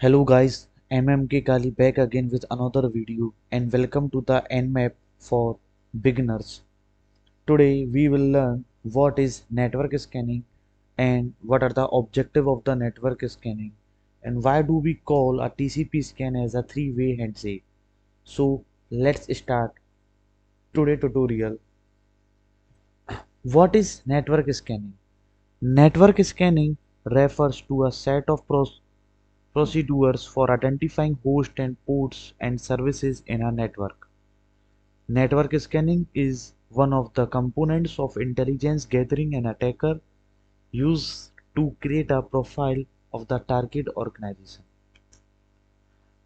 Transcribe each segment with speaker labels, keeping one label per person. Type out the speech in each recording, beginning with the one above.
Speaker 1: Hello guys, MMK Kali back again with another video and welcome to the nmap for beginners. Today we will learn what is network scanning and what are the objective of the network scanning and why do we call a TCP scan as a three-way handshake. So let's start today tutorial. What is network scanning? Network scanning refers to a set of procedures for identifying hosts and ports and services in a network. Network scanning is one of the components of intelligence gathering an attacker used to create a profile of the target organization.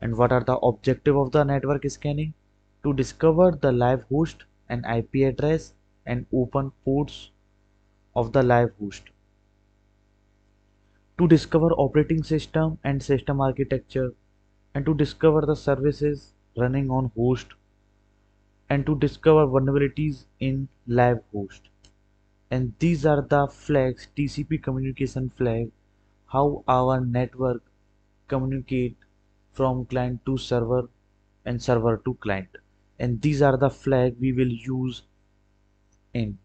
Speaker 1: And what are the objective of the network scanning? To discover the live host and IP address and open ports of the live host. To discover operating system and system architecture and to discover the services running on host and to discover vulnerabilities in live host. And these are the flags, TCP communication flag, how our network communicate from client to server and server to client. And these are the flag we will use in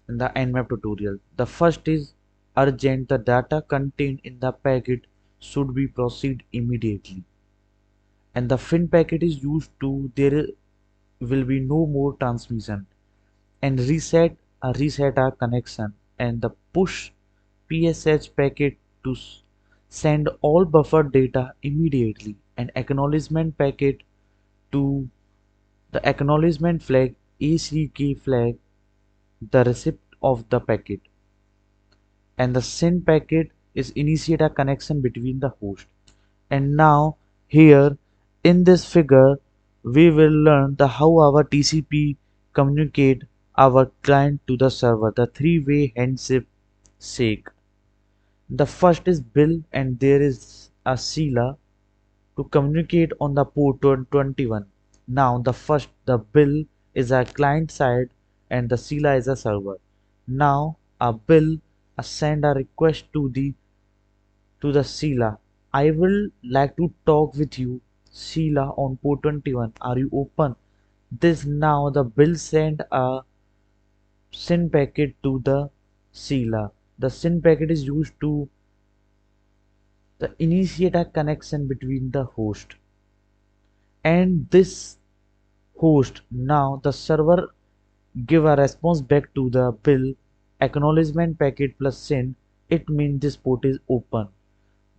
Speaker 1: the nmap tutorial. The first is urgent. The data contained in the packet should be proceed immediately. And the fin packet is used to there will be no more transmission and reset our connection and the push PSH packet to send all buffer data immediately and acknowledgement packet to the acknowledgement flag ACK flag the receipt of the packet and the send packet is initiate a connection between the host. And now here in this figure we will learn the how our TCP communicate our client to the server, the three-way handshake. The first is bill and there is a Sila to communicate on the port 21. Now the bill is a client side and the Sila is a server. Now a bill send a request to the Sila. I will like to talk with you, Sheila, on port 21. Are you open? This now the bill send a SYN packet to the Sheila. The SYN packet is used to the initiate a connection between the host and this host. Now the server give a response back to the bill acknowledgement packet plus SYN. It means this port is open.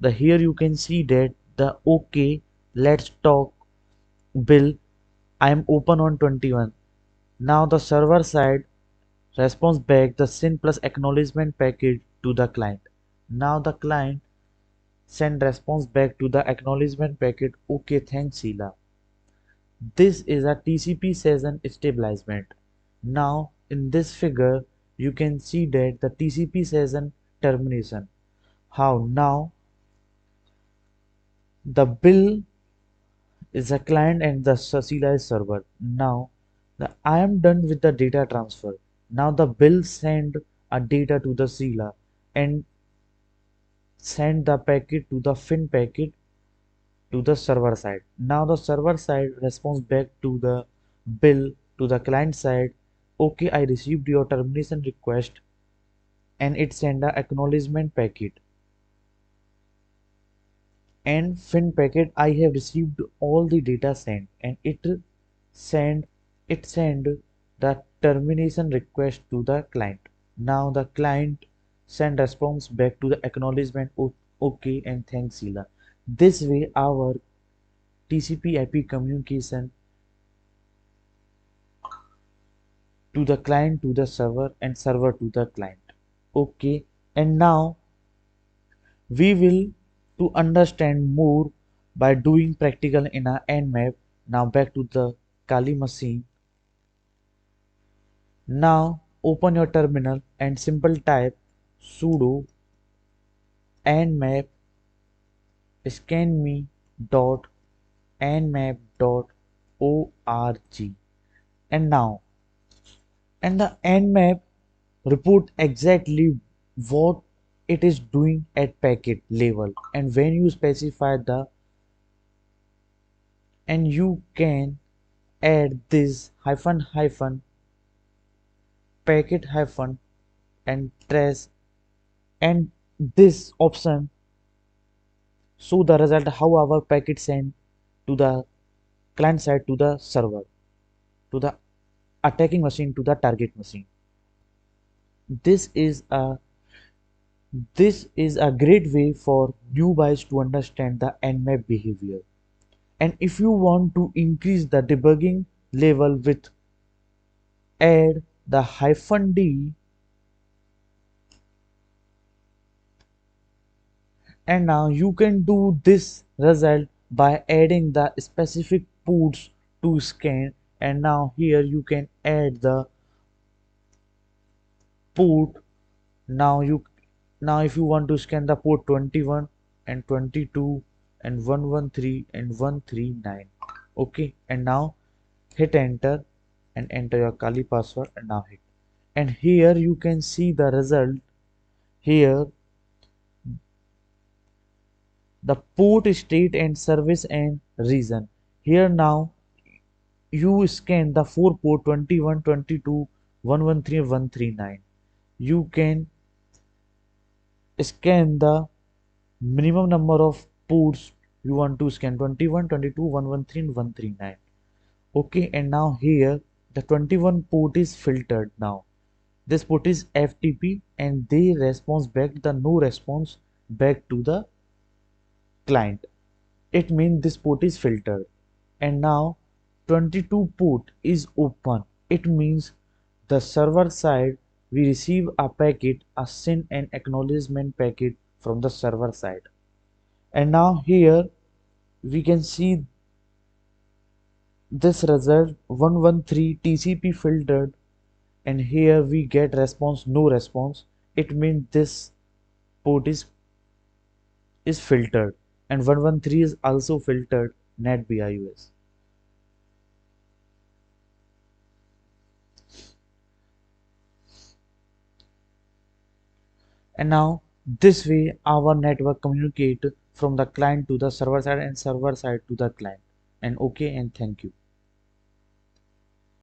Speaker 1: The here you can see that the okay, let's talk bill, I am open on 21. Now the server side response back the SYN plus acknowledgement packet to the client. Now the client send response back to the acknowledgement packet. Okay, thanks Sheila. This is a TCP session stabilizement. Now in this figure you can see that the TCP session termination. How now the bill is a client and the Sheila is server. Now I am done with the data transfer. Now the bill send a data to the Sheila and send the packet to the fin packet to the server side. Now the server side responds back to the bill to the client side. Okay, I received your termination request and it send a acknowledgement packet. And fin packet, I have received all the data sent and send send the termination request to the client. Now the client send response back to the acknowledgement okay and thanks Sheila. This way our TCP IP communication to the client to the server and server to the client. Okay, and now we will to understand more by doing practical in a nmap. Now back to the Kali machine. Now open your terminal and simple type sudo nmap scanme dot nmap dot org and now and the nmap report exactly what it is doing at packet level. And when you specify the, and you can add this hyphen hyphen packet hyphen and trace, and this option show the result how our packet sent to the client side to the server, to the attacking machine, to the target machine. This is a this is a great way for newbies to understand the nmap behavior. And if you want to increase the debugging level with, add the hyphen d, and now you can do this result by adding the specific ports to scan. And now here you can add the port. Now you, now if you want to scan the port 21 and 22 and 113 and 139, okay, and now hit enter and enter your Kali password and now hit, and here you can see the result. Here the port state and service and region. Here now you scan the 4 port 21, 22, 113, 139. You can scan the minimum number of ports you want to scan, 21, 22, 113, 139. Okay, and now here the 21 port is filtered. Now this port is FTP and they response back the no response back to the client. It means this port is filtered. And now 22 port is open. It means the server side we receive a packet, a send and acknowledgement packet from the server side. And now here we can see this result 113 TCP filtered, and here we get response no response. It means this port is filtered, and 113 is also filtered NetBIOS. And now this way our network communicate from the client to the server side and server side to the client. And okay, and thank you.